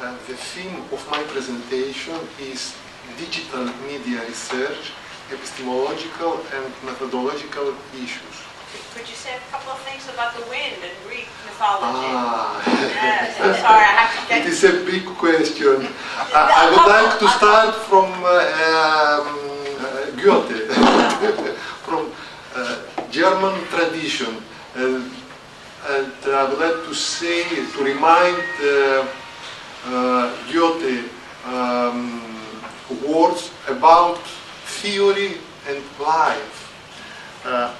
the theme of my presentation is digital media research, epistemological and methodological issues. Could you say a couple of things about the wind and Greek mythology? Yes, I'm sorry, I have to get... It is a big question. I would like to start from Goethe, from German tradition. And I would like to say, to remind Goethe words about theory and life.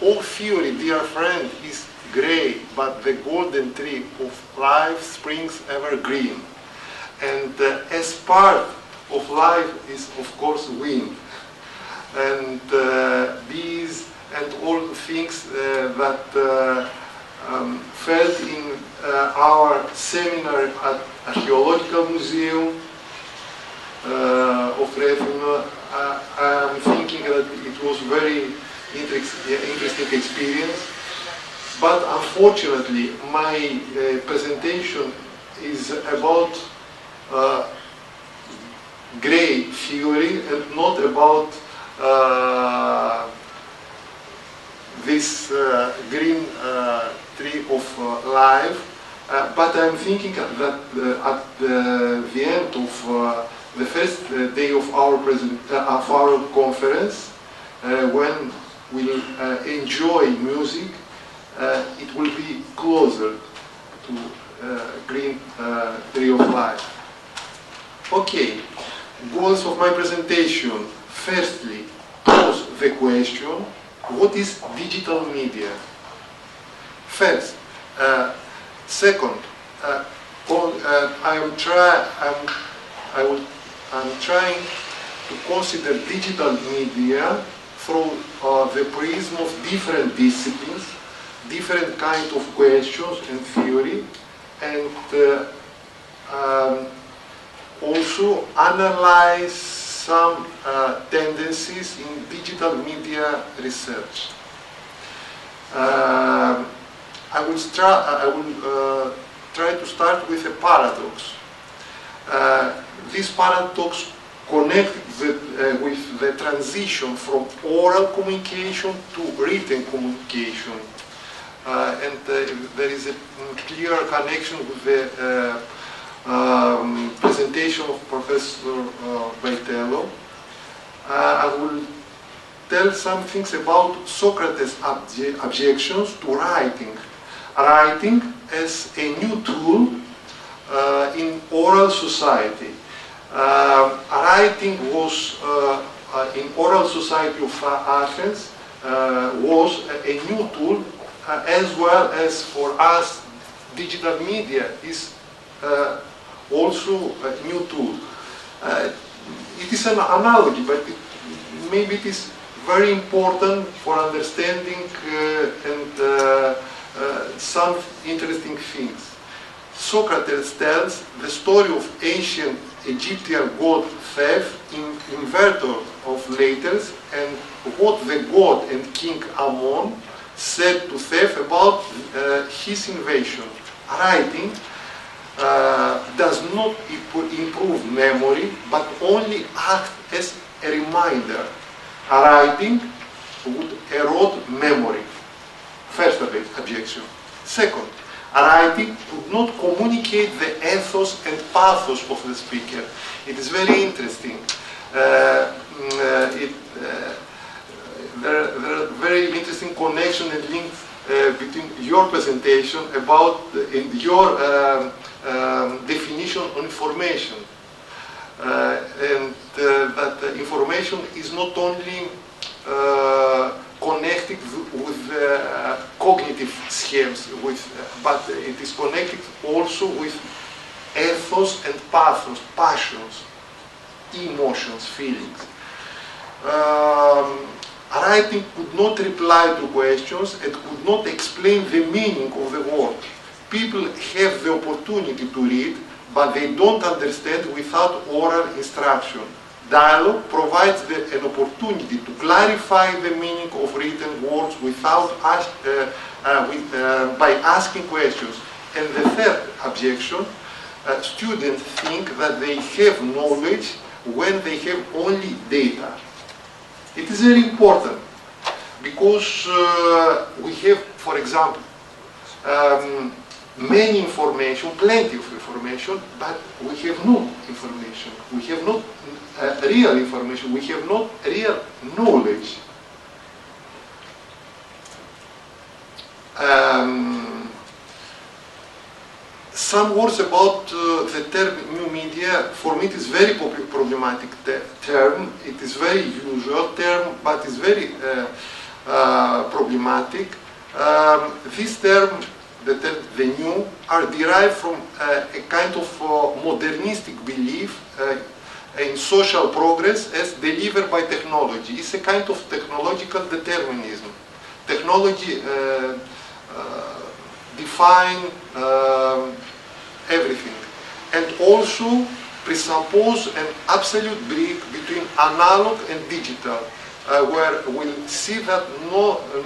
All theory, dear friend, is grey, but the golden tree of life springs ever green. And as part of life is, of course, wind. And bees and all the things that felt in our seminar at Archaeological Museum of Rethymno. I'm thinking that it was very interesting experience, but unfortunately my presentation is about grey theory and not about this green tree of life, but I'm thinking that at the end of the first day of our conference, when we'll enjoy music, it will be closer to green tree of life. Okay, goals of my presentation. Firstly, pose the question, what is digital media? First, second, I'm trying to consider digital media through the prism of different disciplines, different kinds of questions and theory, and also analyze some tendencies in digital media research. I will try to start with a paradox. This paradox connected with the transition from oral communication to written communication. And there is a clear connection with the presentation of Professor Baitello. I will tell some things about Socrates' objections to writing. Writing as a new tool in oral society. Writing was, in oral society of Athens, was a new tool, as well as for us, digital media is also a new tool. It is an analogy, but maybe it is very important for understanding some interesting things. Socrates tells the story of ancient Egyptian god Theth, inventor of letters, and what the god and king Ammon said to Theth about his invention. Writing does not improve memory, but only act as a reminder. Writing would erode memory. First objection. Second, writing could not communicate the ethos and pathos of the speaker. It is very interesting. There are very interesting connection and links between your presentation about and your definition on information. And that information is not only connected with cognitive schemes, but it is connected also with ethos and pathos, passions, emotions, feelings. Writing could not reply to questions and could not explain the meaning of the word. People have the opportunity to read, but they don't understand without oral instruction. Dialogue provides an opportunity to clarify the meaning of written words by asking questions. And the third objection, students think that they have knowledge when they have only data. It is very important because we have, for example, many information, plenty of information, but we have no information. We have not real information. We have not real knowledge. Some words about the term new media. For me, it is very problematic term. It is very usual term, but it's very problematic. This term, the new, are derived from a kind of modernistic belief in social progress as delivered by technology. It's a kind of technological determinism. Technology define everything, and also presuppose an absolute break between analog and digital, where we'll see that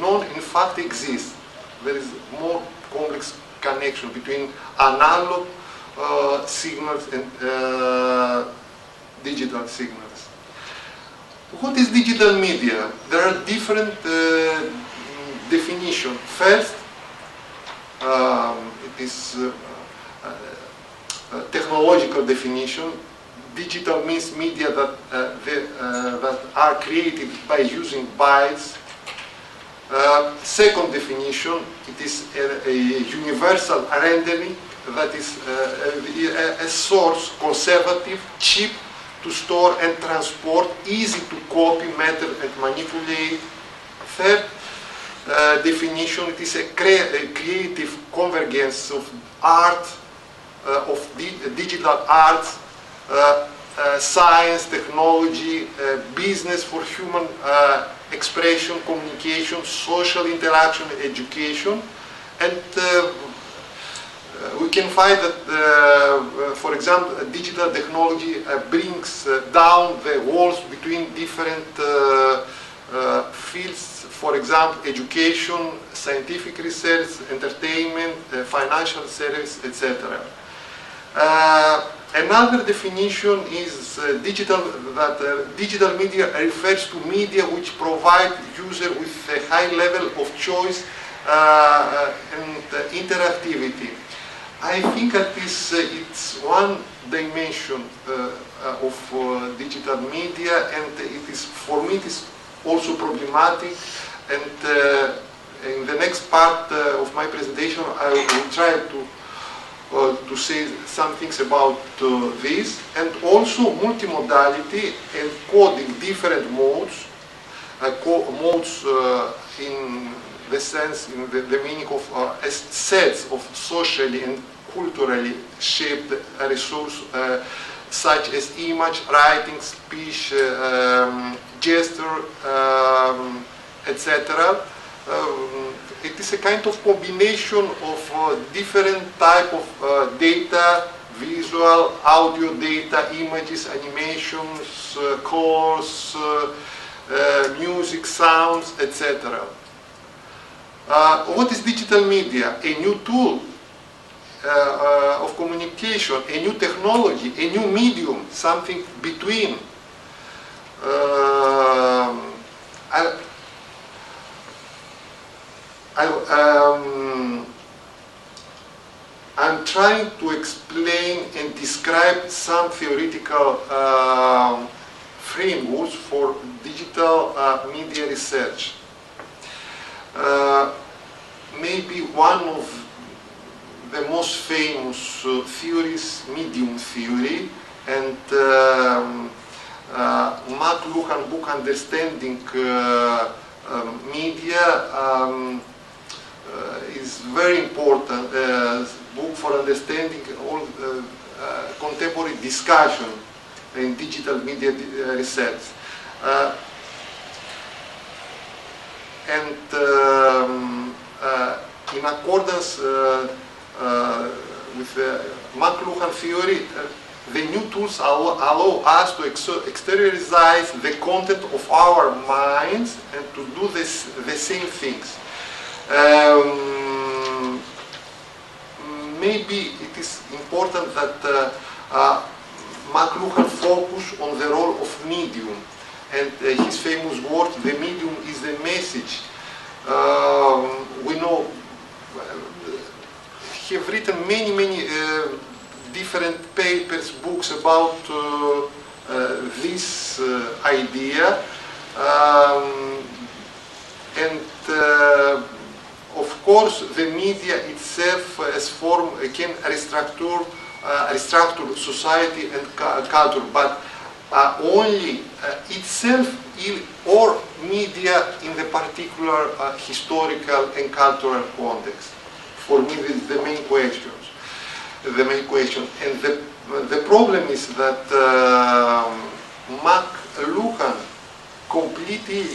none in fact exists. There is more complex connection between analog signals and digital signals. What is digital media? There are different definitions. First, it is technological definition. Digital means media that are created by using bytes. Second definition, it is a universal rendering, that is a source, conservative, cheap to store and transport, easy to copy, measure and manipulate. Third definition, it is a creative convergence of art, of digital arts, science, technology, business for human expression, communication, social interaction, education. And we can find that, for example, digital technology brings down the walls between different fields, for example, education, scientific research, entertainment, financial service, etc. Another definition is digital media refers to media which provide user with a high level of choice and interactivity. I think that it's one dimension of digital media, and it is, for me, it is also problematic. And in the next part of my presentation, I will try to say some things about this, and also multimodality and coding different modes, in the sense, in the meaning of sets of socially and culturally shaped resources such as image, writing, speech, gesture, etc. It is a kind of combination of different type of data, visual, audio data, images, animations, colors, music, sounds, etc. What is digital media? A new tool of communication, a new technology, a new medium, something between. I'm trying to explain and describe some theoretical frameworks for digital media research. Maybe one of the most famous theories, medium theory, and McLuhan book Understanding Media is very important book for understanding all contemporary discussion in digital media research. And in accordance with the McLuhan theory, the new tools allow us to exteriorize the content of our minds and to do the same things. maybe it is important that McLuhan focus on the role of medium, and his famous word, the medium is the message. We know he have written many different papers, books about this idea, and of course the media itself as form can restructure society and culture, but only itself or media in the particular historical and cultural context. For me, this is the main question. And the problem is that McLuhan completely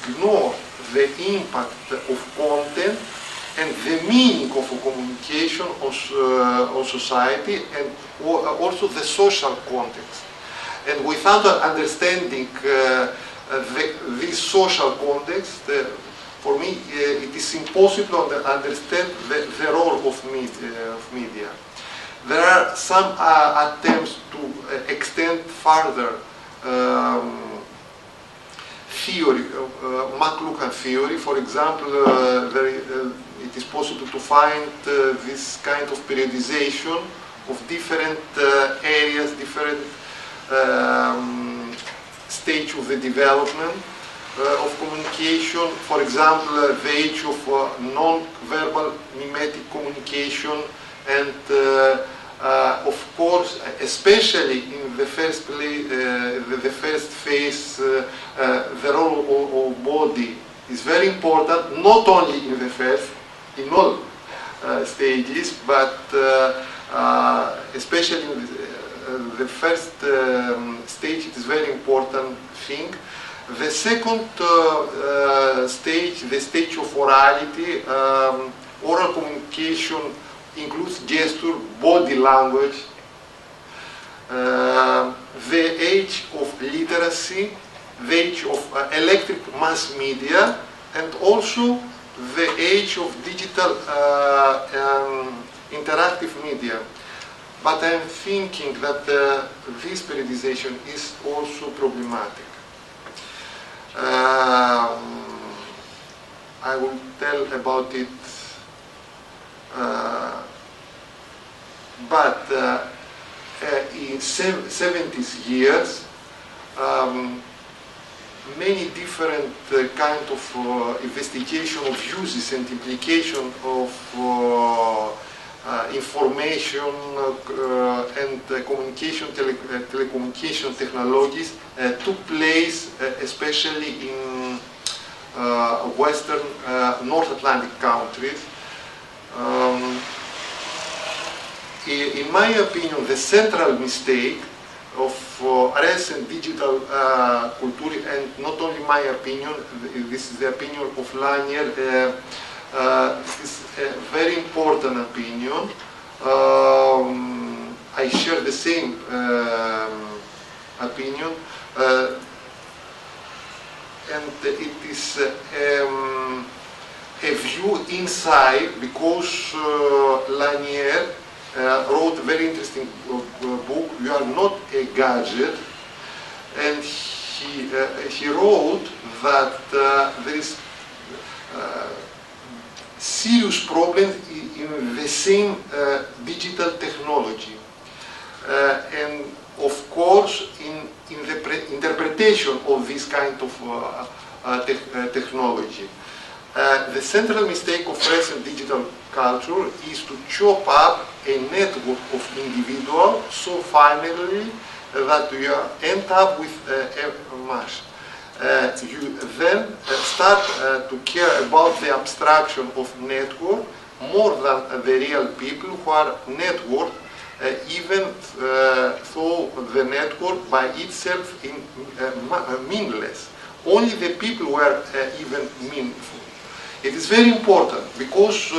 ignored the impact of content and the meaning of a communication on society and also the social context. And without understanding this social context, for me, it is impossible to understand the role of media. There are some attempts to extend further theory, McLuhan theory. For example, it is possible to find this kind of periodization of different areas, different stage of the development of communication. For example, the age of non-verbal mimetic communication, and of course, especially in the first phase, the role of body is very important, not only in the first, in all stages, but especially in the first stage, it is very important thing. The second stage, the stage of orality, oral communication includes gesture, body language, the age of literacy, the age of electric mass media, and also the age of digital interactive media. But I'm thinking that this periodization is also problematic. I will tell about it, but in 70s years, many different kind of investigation of uses and implication of information and telecommunication technologies took place, especially in Western North Atlantic countries. In my opinion, the central mistake of recent digital culture, and not only my opinion, this is the opinion of Lanier, is a very important opinion. I share the same opinion, and it is a view inside, because Lanier wrote a very interesting book, You Are Not a Gadget, and he wrote that there is serious problem in the same digital technology, and of course in the interpretation of this kind of technology. The central mistake of recent digital culture is to chop up a network of individuals so finally that you end up with a mass. You then start to care about the abstraction of network more than the real people who are networked, even though the network by itself is meaningless. Only the people were even meaningful. It is very important because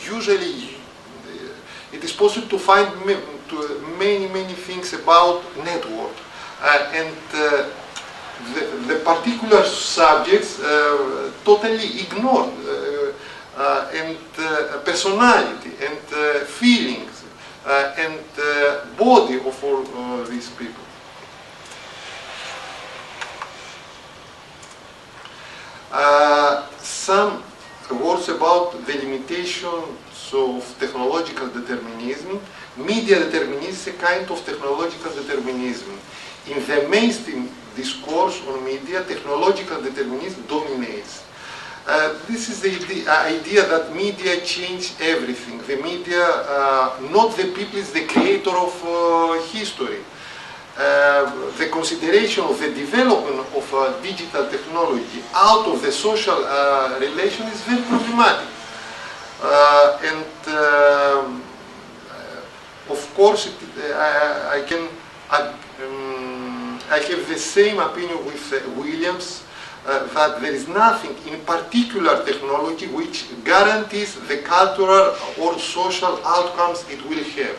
usually it is possible to find many things about network, and the particular subjects totally ignored. and personality and feelings and body of all these people. Some words about the limitations of technological determinism. Media determinism is a kind of technological determinism. In the mainstream discourse on media, technological determinism dominates. This is the idea that media change everything. The media, not the people, is the creator of history. The consideration of the development of digital technology out of the social relation is very problematic. Of course, I have the same opinion with Williams, that there is nothing in particular technology which guarantees the cultural or social outcomes it will have.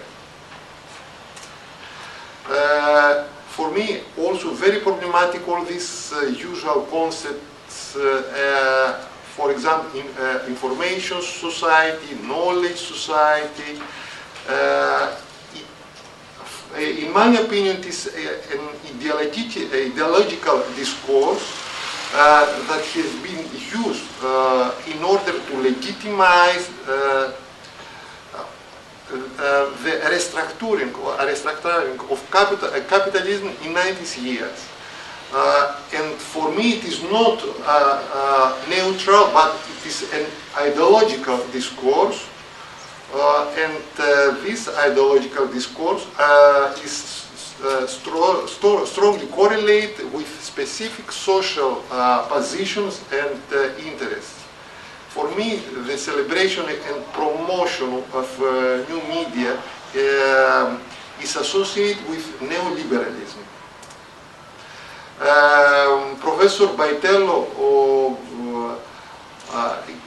For me, also very problematic all these usual concepts, for example, information society, knowledge society. In my opinion, it is an ideological discourse that has been used in order to legitimize the restructuring of capitalism in 90s years. And for me it is not neutral, but it is an ideological discourse. And this ideological discourse is strongly correlated with specific social positions and interests. For me, the celebration and promotion of new media is associated with neoliberalism. Professor Baitello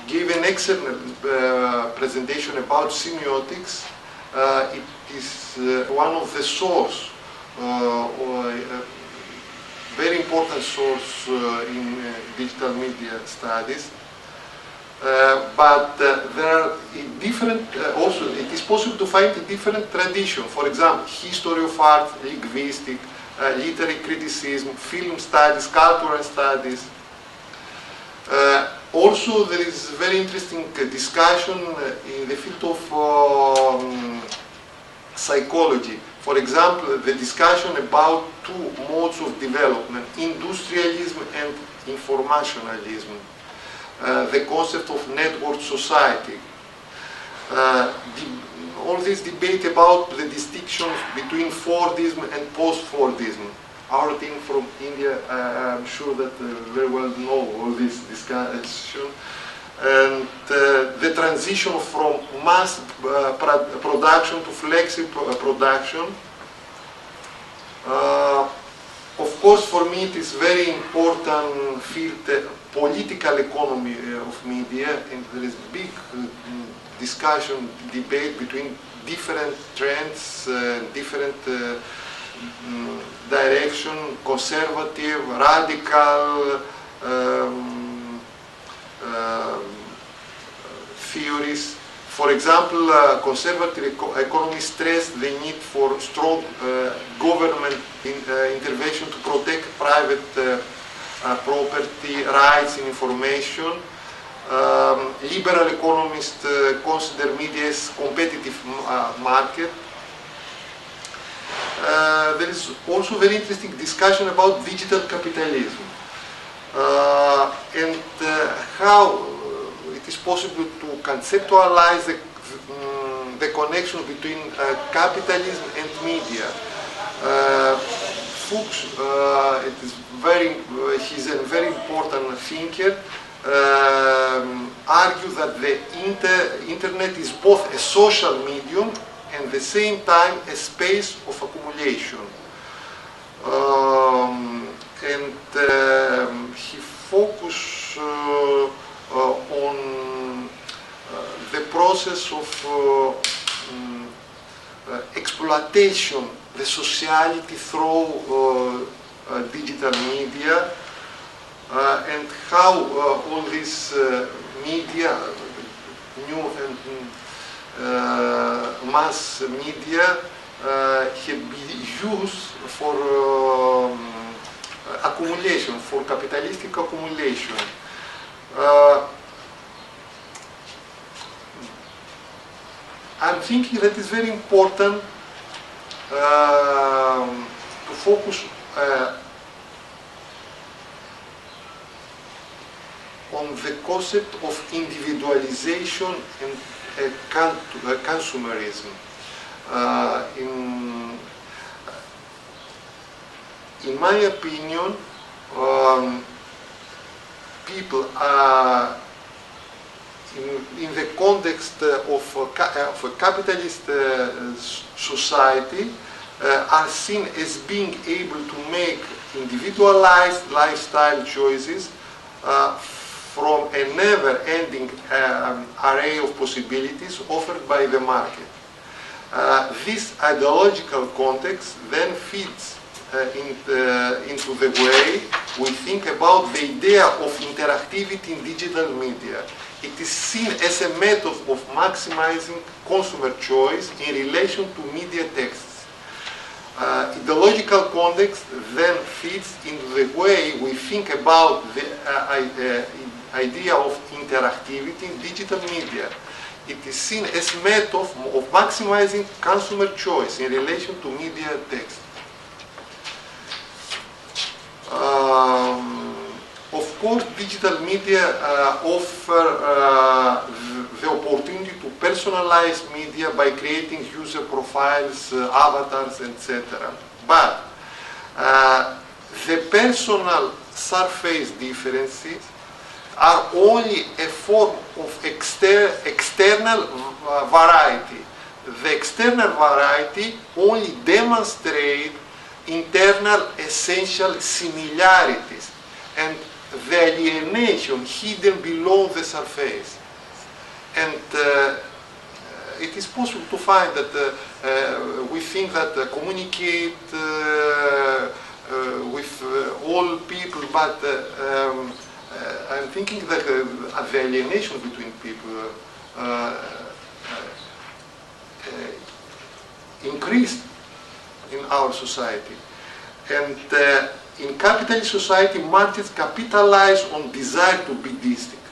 gave an excellent presentation about semiotics. It is one of the source, very important source in digital media studies. But there are different, also it is possible to find a different tradition. For example, history of art, linguistics, literary criticism, film studies, cultural studies. Also, there is very interesting discussion in the field of psychology. For example, the discussion about two modes of development, industrialism and informationalism. The concept of network society. All this debate about the distinctions between Fordism and post-Fordism. Our team from India, I'm sure that very well know all this discussion. And the transition from mass production to flexible production. Of course, for me, it is very important field, political economy of media, and there is big discussion, debate between different trends, different direction, conservative, radical theories. For example, conservative economists stress the need for strong government intervention to protect private property rights and information. Liberal economists consider media as competitive market. There is also very interesting discussion about digital capitalism and how it is possible to conceptualize the connection between capitalism and media. Fuchs, he's a very important thinker, argue that the internet is both a social medium and at the same time a space of accumulation. He focused on the process of exploitation, the sociality through digital media, and how all these media new and mass media have been used for accumulation, for capitalistic accumulation. I'm thinking that it's very important to focus on the concept of individualization and consumerism. In my opinion, people in the context of a capitalist society are seen as being able to make individualized lifestyle choices from a never-ending array of possibilities offered by the market. This ideological context then feeds into the way we think about the idea of interactivity in digital media. It is seen as a method of maximizing consumer choice in relation to media texts. Ideological context then feeds into the way we think about the idea of interactivity in digital media. It is seen as a method of maximizing consumer choice in relation to media text. Of course, digital media offer the opportunity to personalize media by creating user profiles, avatars, etc. But the personal surface differences are only a form of external variety. The external variety only demonstrates internal essential similarities and the alienation hidden below the surface. And it is possible to find that we think that communicate with all people, but I'm thinking that the alienation between people increased in our society. And in capitalist society, markets capitalize on desire to be distinct.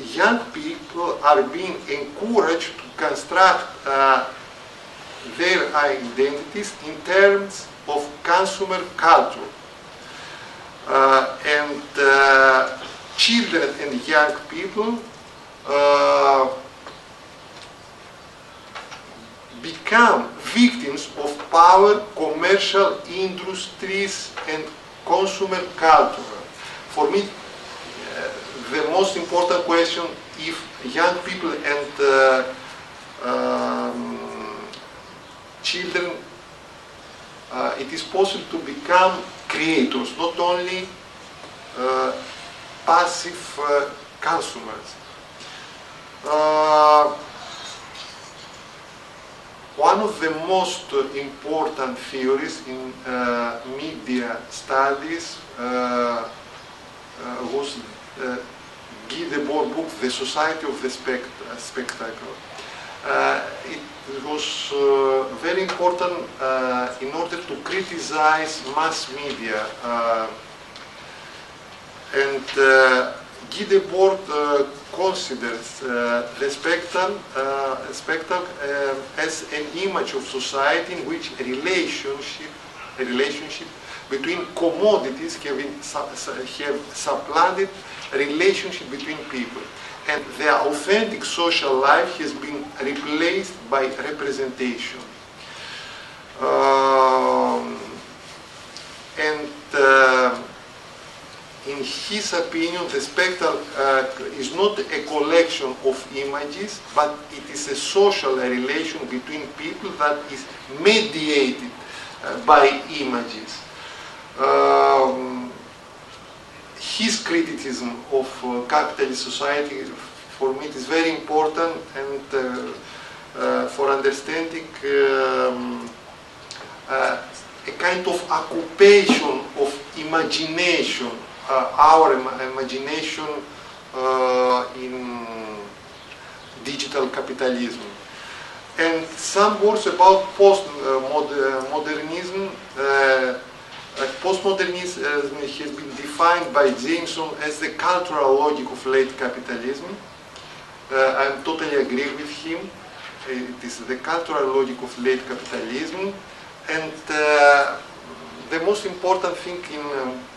Young people are being encouraged to construct their identities in terms of consumer culture. And children and young people become victims of power, commercial industries, and consumer culture. For me, the most important question, if young people and children, it is possible to become creators, not only passive consumers. One of the most important theories in media studies was Guy Debord's book, The Society of the Spectacle. It was very important in order to criticize mass media. And Guy Debord considers the spectacle as an image of society in which a relationship between commodities have supplanted a relationship between people. And their authentic social life has been replaced by representation. In his opinion, the spectacle is not a collection of images, but it is a social relation between people that is mediated by images. His criticism of capitalist society, for me, is very important, and for understanding a kind of occupation of imagination, our imagination in digital capitalism. And some words about postmodernism. Postmodernism has been defined by Jameson as the cultural logic of late capitalism. I totally agree with him. It is the cultural logic of late capitalism. And the most important thing in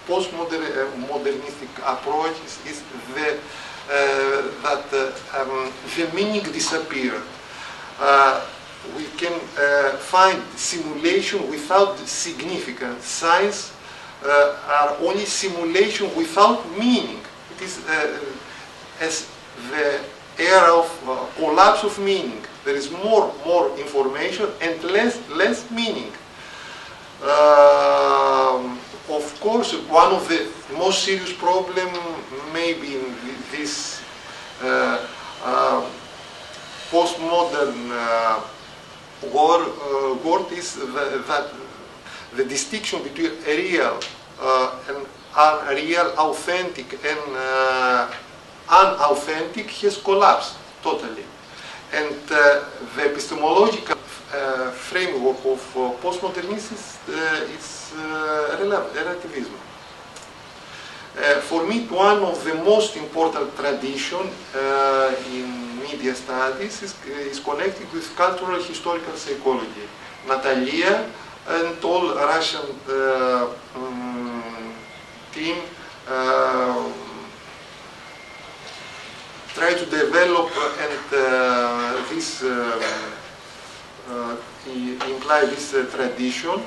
postmodernistic approaches is that the meaning disappears. We can find simulation without significance. Science are only simulation without meaning. It is as the era of collapse of meaning. There is more information and less meaning. Of course, one of the most serious problems maybe in this postmodern world is that the distinction between real and unreal, authentic and unauthentic has collapsed totally. And the epistemological framework of postmodernism is relativism. For me, one of the most important traditions in media studies is connected with cultural historical psychology. Natalia and all Russian team try to develop and this imply this tradition,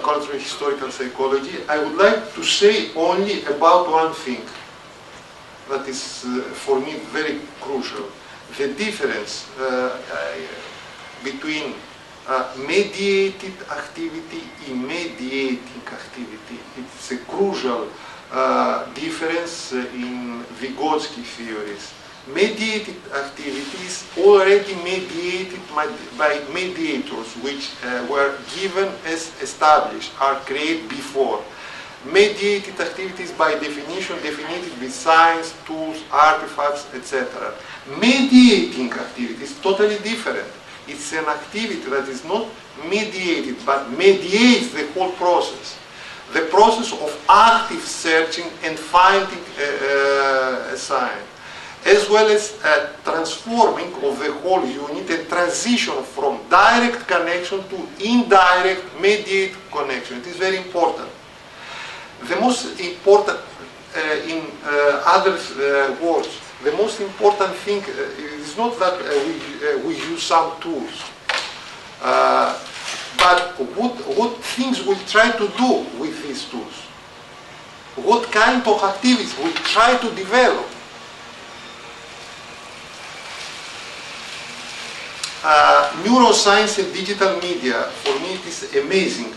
cultural historical psychology. I would like to say only about one thing that is for me very crucial: the difference between mediated activity and mediating activity. It's a crucial difference in Vygotsky theories. Mediated activity is already mediated by mediators, which were given as established, are created before. Mediated activities by definition definited with science, tools, artifacts, etc. Mediating activity is totally different. It's an activity that is not mediated, but mediates the whole process. The process of active searching and finding a sign, as well as transforming of the whole unit and transition from direct connection to indirect mediate connection. It is very important. The most important, in other words, the most important thing is not that we use some tools, but what things we try to do with these tools. What kind of activities we try to develop. Neuroscience and digital media, for me it is amazing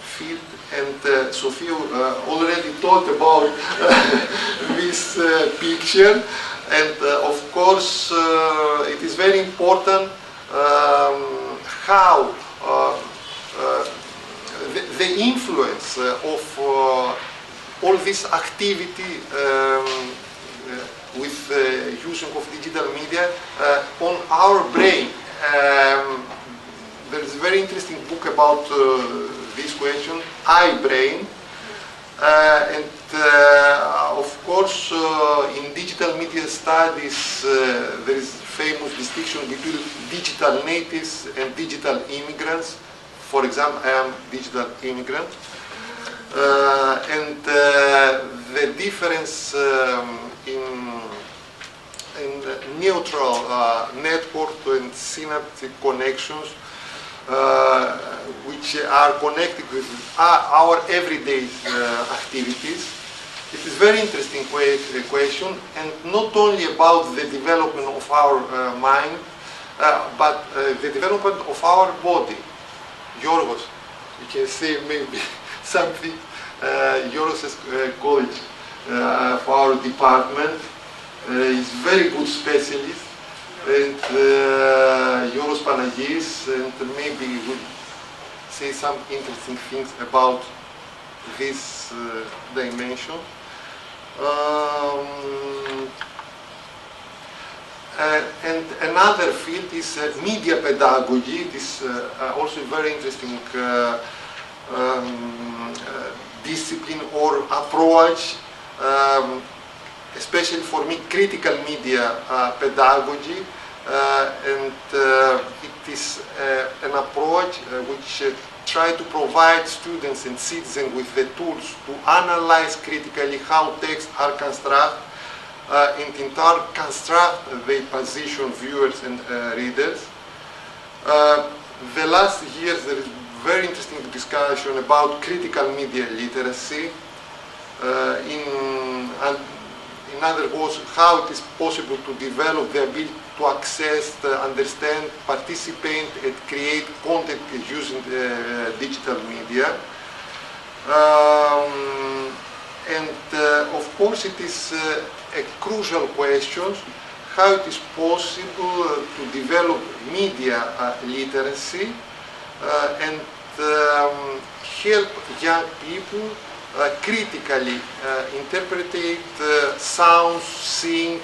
field, and Sophia already talked about this picture, and of course it is very important how the influence of all this activity with using of digital media on our brain. There is a very interesting book about this question, I-brain, and of course in digital media studies there is famous distinction between digital natives and digital immigrants. For example, I am digital immigrant, and the difference in neutral network and synaptic connections which are connected with our everyday activities. It is very interesting question, and not only about the development of our mind, but the development of our body. Yorgos, you can say maybe something, Yorgos' college for our department is very good specialist, and Yorgos Panagis, and maybe will say some interesting things about this dimension. And another field is media pedagogy. This also a very interesting discipline or approach, especially for me, critical media pedagogy. And it is an approach which try to provide students and citizens with the tools to analyze critically how texts are constructed and in turn construct the position viewers and readers. The last years there is very interesting discussion about critical media literacy. In other words, how it is possible to develop the ability to access, understand, participate, and create content using digital media. Of course, it is a crucial question how it is possible to develop media literacy and help young people critically interpret sounds, sing,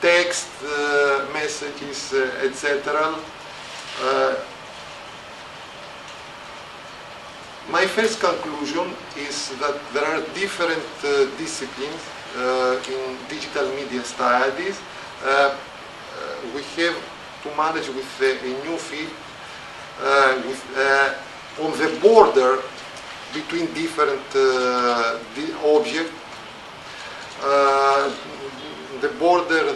text, messages, etc. My first conclusion is that there are different disciplines in digital media studies. We have to manage with a new field on the border between different objects, the border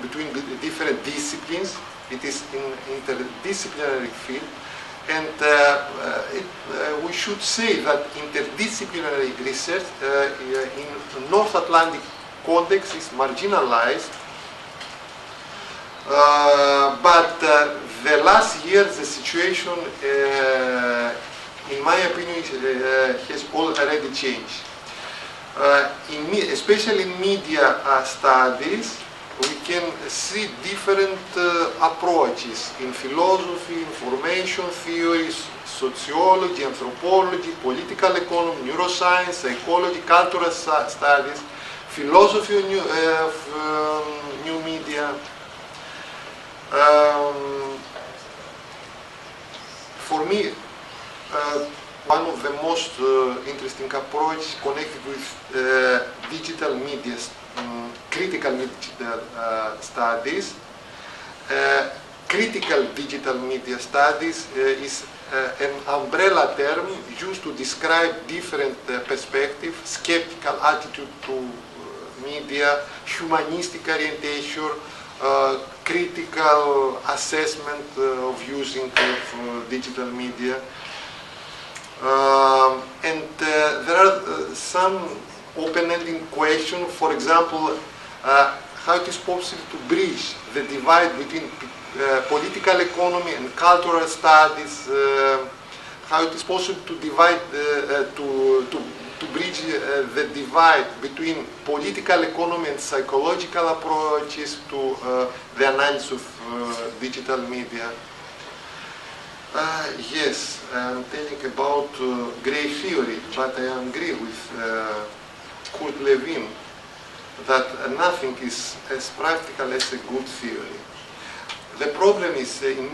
between different disciplines. It is an interdisciplinary field, and we should say that interdisciplinary research in North Atlantic context is marginalized. But the last years the situation, in my opinion, has already changed. Especially in media studies, we can see different approaches in philosophy, information theories, sociology, anthropology, political economy, neuroscience, psychology, cultural studies, philosophy of new media. For me, one of the most interesting approaches connected with digital media, critical media studies. Critical digital media studies is an umbrella term used to describe different perspectives, skeptical attitude to media, humanistic orientation, critical assessment of using of digital media. And there are some open-ended questions, for example, how it is possible to bridge the divide between political economy and cultural studies, how it is possible to divide, to bridge the divide between political economy and psychological approaches to the analysis of digital media. Yes, I'm telling about grey theory, but I agree with Kurt Lewin that nothing is as practical as a good theory. The problem is in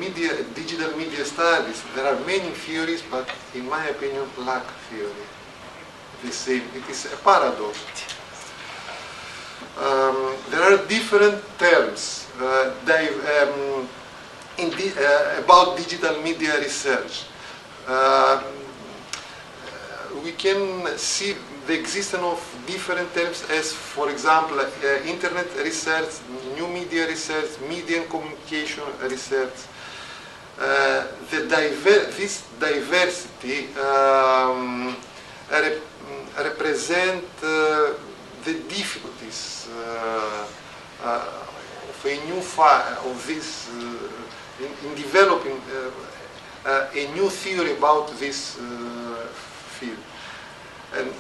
digital media studies, there are many theories, but in my opinion, lack theory. It is a paradox. There are different terms about digital media research. We can see the existence of different terms as, for example, internet research, new media research, media and communication research. This diversity represent the difficulties of a new of this in developing a new theory about this field. And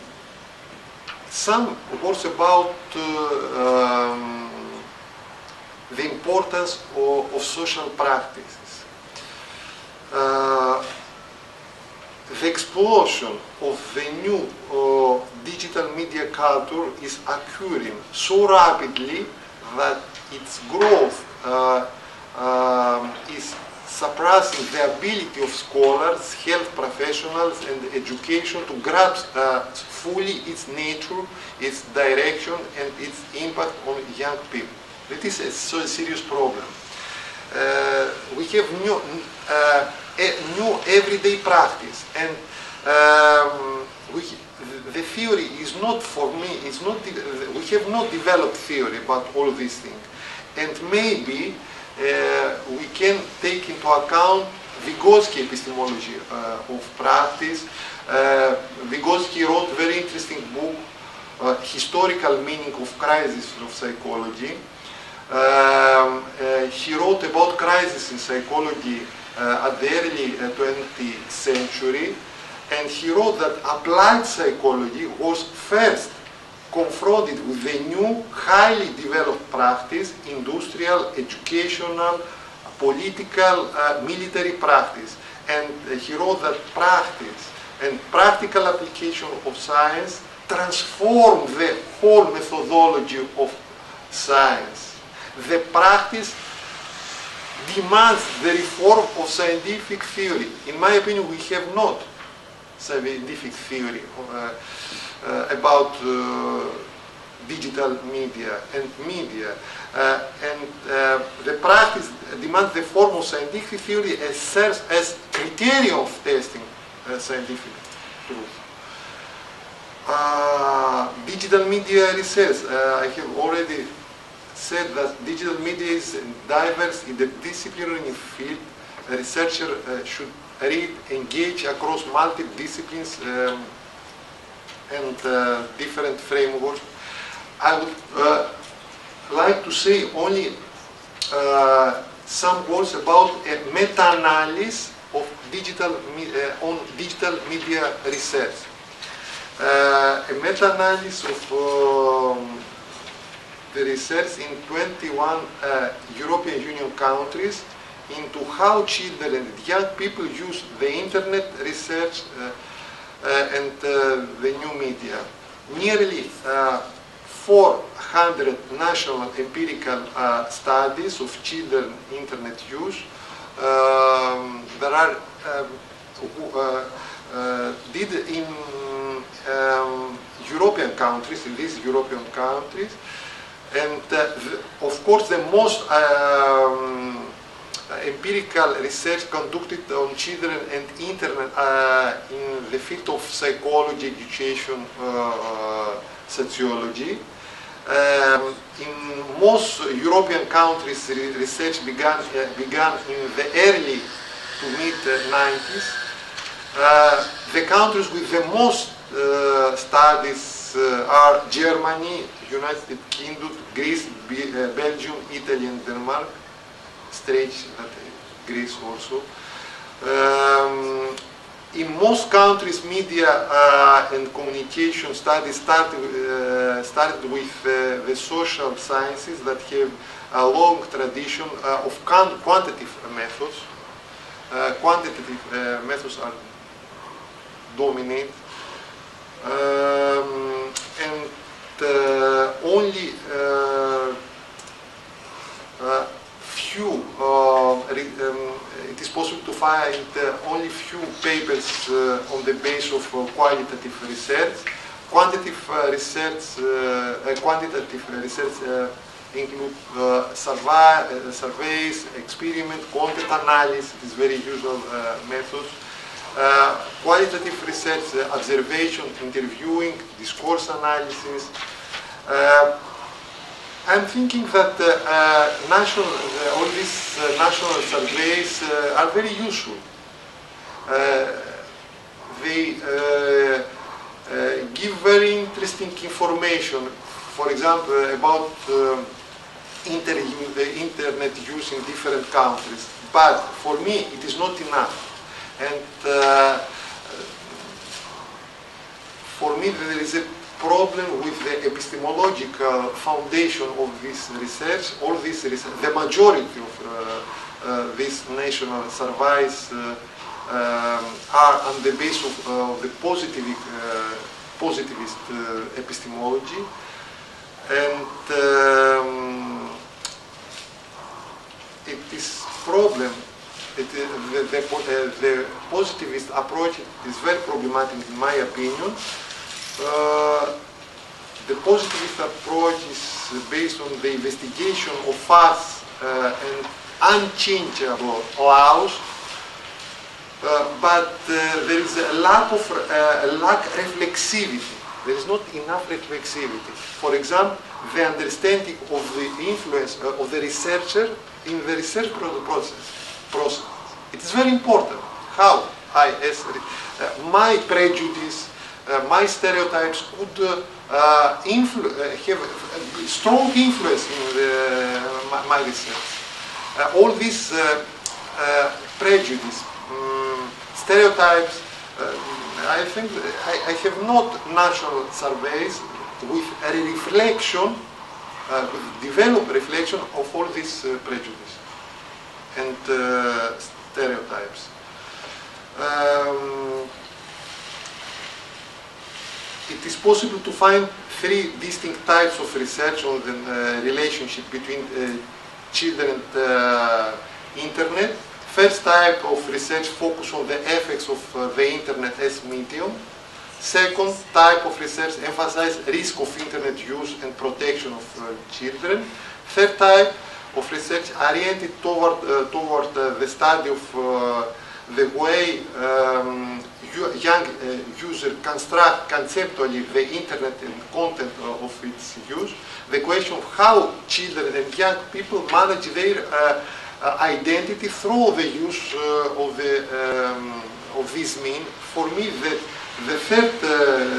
some words about the importance of social practices. The explosion of the new digital media culture is occurring so rapidly that its growth is suppressing the ability of scholars, health professionals, and education to grasp fully its nature, its direction, and its impact on young people. That is a serious problem. We have new everyday practice, and the theory is not, for me, it's not, we have not developed theory about all these things. And maybe we can take into account Vygotsky epistemology of practice. Vygotsky wrote a very interesting book, Historical Meaning of Crisis of Psychology. He wrote about crisis in psychology at the early 20th century, and he wrote that applied psychology was first confronted with a new, highly developed practice, industrial, educational, political, military practice. And he wrote that practice and practical application of science transformed the whole methodology of science. The practice demands the reform of scientific theory. In my opinion, we have not scientific theory about digital media and media. The practice demands the form of scientific theory as serves as criterion of testing scientific truth. Digital media research. I have already said that digital media is diverse in the disciplinary field. A researcher should read, engage across multiple disciplines and different frameworks. I would like to say only some words about a meta-analysis of digital media research. A meta-analysis of the research in 21 European Union countries into how children and young people use the internet research and the new media. Nearly 400 national empirical studies of children internet use. There are did in European countries, in these European countries, and of course the most empirical research conducted on children and internet in the field of psychology, education, sociology. In most European countries, research began in the early to mid 90s. The countries with the most studies are Germany, United Kingdom, Greece, Belgium, Italy, and Denmark. Strange that Greece also. In most countries, media and communication studies started with the social sciences that have a long tradition of quantitative methods. Quantitative methods are dominant, and only few, it is possible to find only few papers on the basis of qualitative research. Quantitative research include surveys, experiment, content analysis, is very usual methods. Qualitative research, observation, interviewing, discourse analysis. I'm thinking that all these national surveys are very useful. They give very interesting information, for example, about internet use in different countries. But for me, it is not enough. And for me, there is a problem with the epistemological foundation of this research. All this research, the majority of these national surveys are on the basis of the positive positivist epistemology, and it is problem. The positivist approach is very problematic in my opinion. The positivist approach is based on the investigation of fast and unchangeable laws, but there is a lack of reflexivity. There is not enough reflexivity. For example, the understanding of the influence of the researcher in the research process. It is very important how I, as my prejudice, my stereotypes could have a strong influence in my research. All these prejudice, stereotypes, I think I have not national surveys with a reflection, developed reflection of all these prejudice and stereotypes. It is possible to find three distinct types of research on the relationship between children and internet. First type of research focus on the effects of the internet as medium. Second type of research emphasize risk of internet use and protection of children. Third type of research oriented toward the study of the way young user construct conceptually the internet and content of its use. The question of how children and young people manage their identity through the use of this mean. For me, the third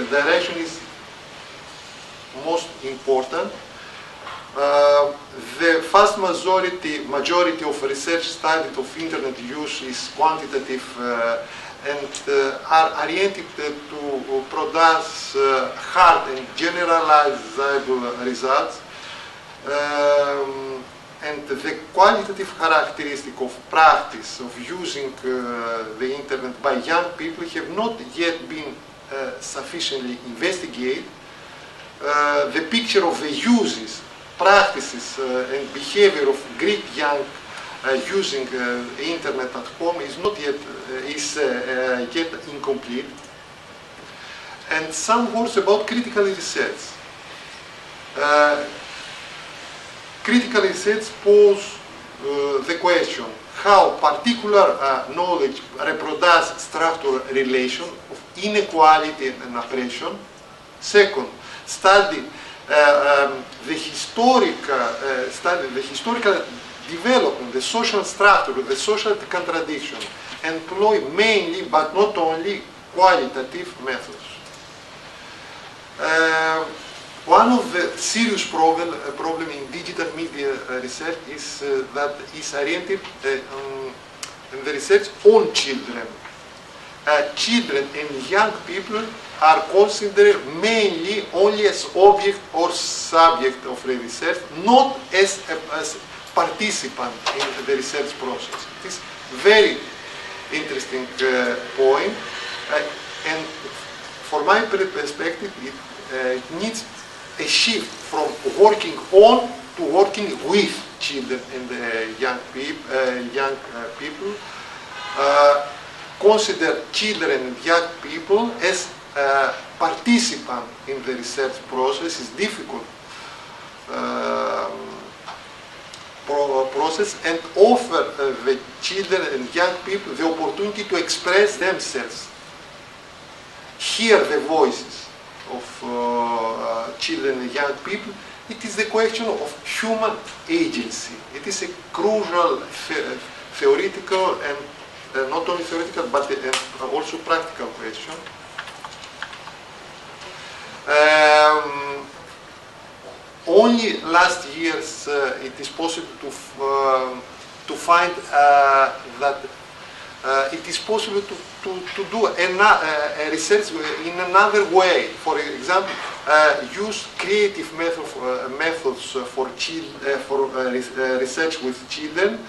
direction is most important. The vast majority of research studied of internet use is quantitative and are oriented to produce hard and generalizable results. And the qualitative characteristic of practice of using the internet by young people have not yet been sufficiently investigated. The picture of the uses, practices and behavior of Greek young using the internet at home is not yet yet incomplete. And some words about critical research. Critical research pose the question how particular knowledge reproduces structural relation of inequality and oppression. Second, study the historical development, the social structure, the social contradiction, employ mainly but not only qualitative methods. One of the serious problem in digital media research is that is oriented in the research on children. Children and young people are considered mainly only as object or subject of the research, not as participant in the research process. It is very interesting point, and for my perspective, it needs a shift from working on to working with children and young people. Consider children and young people as participants in the research process is difficult process, and offer the children and young people the opportunity to express themselves, hear the voices of children and young people. It is the question of human agency. It is a crucial theoretical and not only theoretical but also practical question. Only last years it is possible to find that it is possible to do a research in another way. For example, use creative methods for research with children,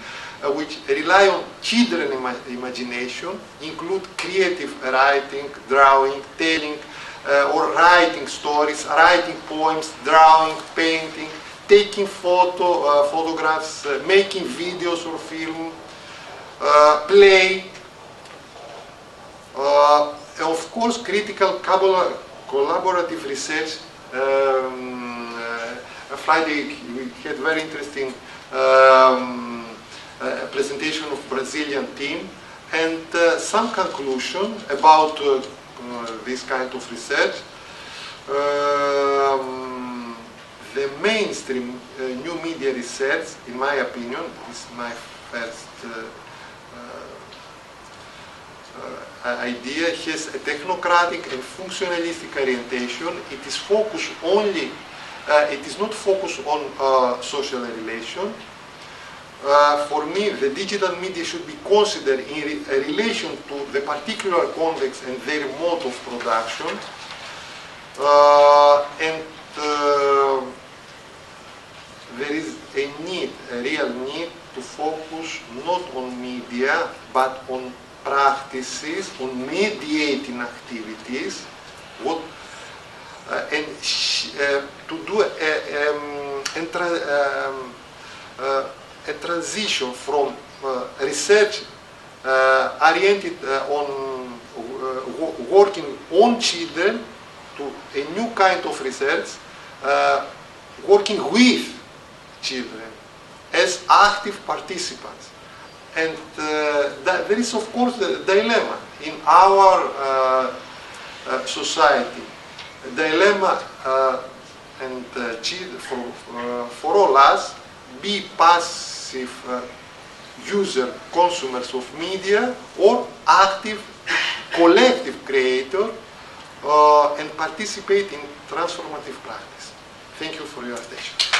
which rely on children's imagination, include creative writing, drawing, telling, or writing stories, writing poems, drawing, painting, taking photographs, making videos or film, play, of course critical collaborative research. Friday we had very interesting presentation of Brazilian team, and some conclusion about this kind of research. The mainstream new media research, in my opinion, is my first idea, has a technocratic and functionalistic orientation. It is focused only, it is not focused on social relation. For me, the digital media should be considered in relation to the particular context and their mode of production. There is a need, a real need, to focus not on media, but on practices, on mediating activities, and to do a transition from research oriented on working on children to a new kind of research, working with children as active participants. And there is, of course, the dilemma in our society. The dilemma and for all us, be passive user, consumers of media, or active collective creator, and participate in transformative practice. Thank you for your attention.